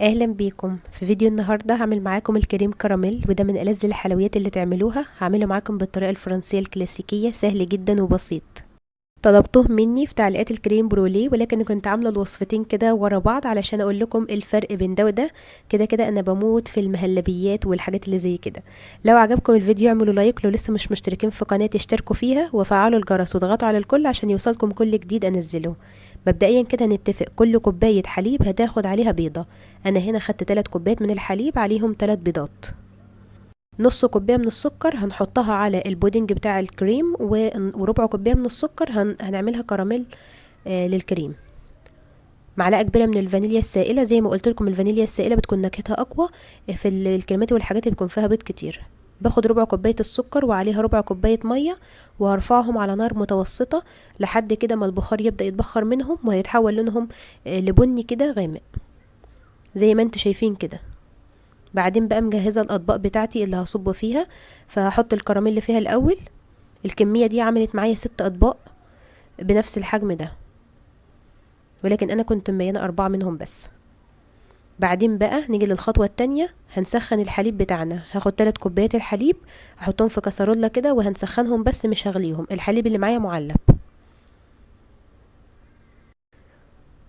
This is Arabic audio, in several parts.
اهلا بيكم في فيديو النهارده. هعمل معاكم الكريم كراميل، وده من ألذ الحلويات اللي تعملوها. هعمله معاكم بالطريقه الفرنسيه الكلاسيكيه، سهل جدا وبسيط. طلبتوه مني في تعليقات الكريم بروليه، ولكن كنت عامله الوصفتين كده ورا بعض علشان اقول لكم الفرق بين ده وده. كده كده انا بموت في المهلبيات والحاجات اللي زي كده. لو عجبكم الفيديو اعملوا لايك، لو لسه مش مشتركين في قناتي اشتركوا فيها وفعلوا الجرس واضغطوا على الكل عشان يوصلكم كل جديد انزله. مبدئيا كده هنتفق، كل كوبايه حليب هتاخد عليها بيضه. انا هنا خدت 3 كوبايات من الحليب عليهم 3 بيضات. نص كوبايه من السكر هنحطها على البودنج بتاع الكريم، وربع كوبايه من السكر هنعملها كراميل للكريم. معلقه كبيره من الفانيليا السائله، زي ما قلت لكم الفانيليا السائله بتكون نكهتها اقوى في الكريمات والحاجات اللي بيكون فيها بيض كتير. باخد ربع كوبايه السكر وعليها ربع كوبايه ميه، وهرفعهم على نار متوسطه لحد كده ما البخار يبدا يتبخر منهم، وهيتحول لونهم لبني كده غامق زي ما انتوا شايفين كده. بعدين بقى مجهزه الاطباق بتاعتي اللي هصب فيها، فهحط الكراميل اللي فيها الاول. الكميه دي عملت معايا 6 اطباق بنفس الحجم ده، ولكن انا كنت مبينه 4 منهم بس. بعدين بقى نيجي للخطوه التانية، هنسخن الحليب بتاعنا. هاخد 3 كوبايات الحليب احطهم في كسرولة كده وهنسخنهم بس مش هغليهم، الحليب اللي معايا معلب.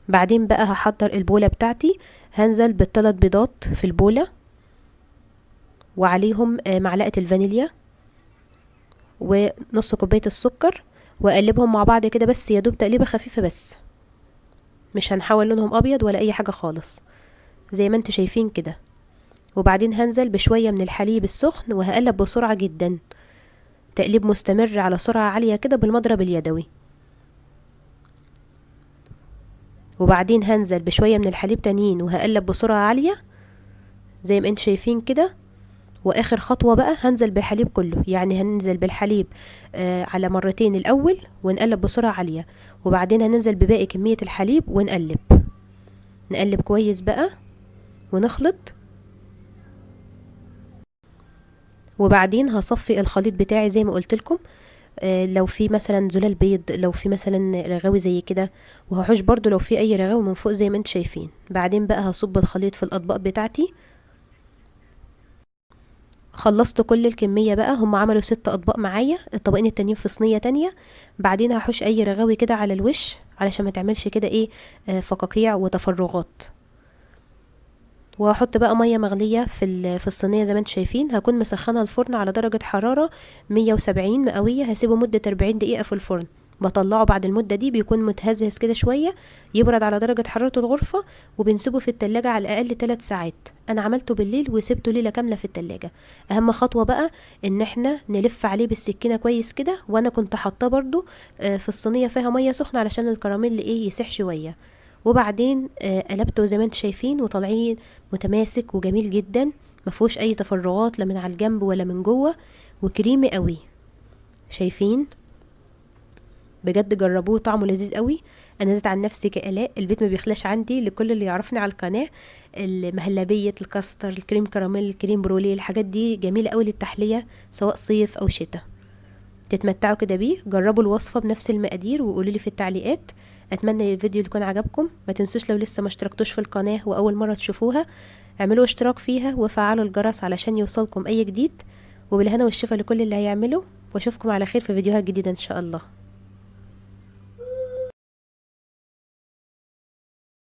بعدين بقى هحضر البوله بتاعتي، هنزل بالثلاث بيضات في البوله وعليهم معلقه الفانيليا ونص كوبايه السكر، واقلبهم مع بعض كده بس يا دوب تقليبه خفيفه بس، مش هنحول لونهم ابيض ولا اي حاجه خالص زي ما انتوا شايفين كده. وبعدين هنزل بشويه من الحليب السخن وهقلب بسرعه جدا، تقليب مستمر على سرعه عاليه كده بالمضرب اليدوي. وبعدين هنزل بشويه من الحليب تانيين وهقلب بسرعه عاليه زي ما انتوا شايفين كده. واخر خطوه بقى هنزل بالحليب كله، يعني هننزل بالحليب على مرتين الاول ونقلب بسرعه عاليه، وبعدين هننزل بباقي كميه الحليب ونقلب. نقلب كويس بقى ونخلط. وبعدين هصفي الخليط بتاعي زي ما قلت لكم، لو في مثلا زلال بيض، لو في مثلا رغاوي زي كده، وهحوش برضو لو في اي رغاوي من فوق زي ما انتم شايفين. بعدين بقى هصب الخليط في الاطباق بتاعتي. خلصت كل الكمية بقى، هم عملوا 6 اطباق معايا، الطبقين التانيين في صينية تانية. بعدين هحوش اي رغاوي كده على الوش علشان ما تعملش كده ايه فقاقيع وتفرغات. وهحط بقى ميه مغليه في الصينيه زي ما انتم شايفين. هكون مسخنه الفرن على درجه حراره 170 مئويه، هسيبه مده 40 دقيقه في الفرن. بطلعه بعد المده دي بيكون متهزهز كده شويه، يبرد على درجه حراره الغرفه، وبنسيبه في التلاجة على الاقل 3 ساعات. انا عملته بالليل وسبته ليله كامله في التلاجة. اهم خطوه بقى ان احنا نلف عليه بالسكينه كويس كده، وانا كنت حاطاه برضو في الصينيه فيها ميه سخنه علشان الكراميل ايه يسيح شويه. وبعدين قلبته زي ما انتم شايفين وطالعين متماسك وجميل جدا، مفهوش اي تفرغات لا من على الجنب ولا من جوه، وكريمي قوي. شايفين؟ بجد جربوه، طعمه لذيذ قوي. انا زيت عن نفسي كآلاء البيت ما بيخلاش عندي، لكل اللي يعرفني على القناه المهلبيه، الكاستر، الكريم كراميل، الكريم بروليه، الحاجات دي جميله قوي للتحليه سواء صيف او شتاء. تتمتعوا كده بيه. جربوا الوصفه بنفس المقادير وقولوا لي في التعليقات. اتمنى الفيديو يكون عجبكم. ما تنسوش لو لسه ما اشتركتوش في القناه واول مره تشوفوها اعملوا اشتراك فيها وفعلوا الجرس علشان يوصلكم اي جديد. وبالهنا والشفا لكل اللي هيعمله، واشوفكم على خير في فيديوهات جديده ان شاء الله.